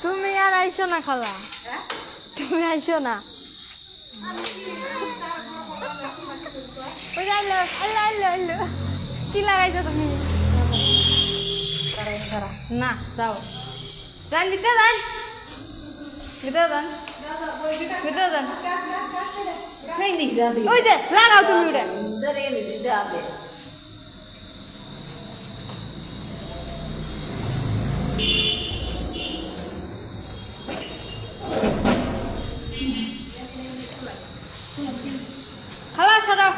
তুমি আর আইসো না খালা, তুমি আইসো না। কি লাগাইছো তুমি? না যাও, যান ভিতরে যান, ভিতরে যান, ভিতরে যান। ওই যে লাগাও তুমি ওটা। খালা সরাও।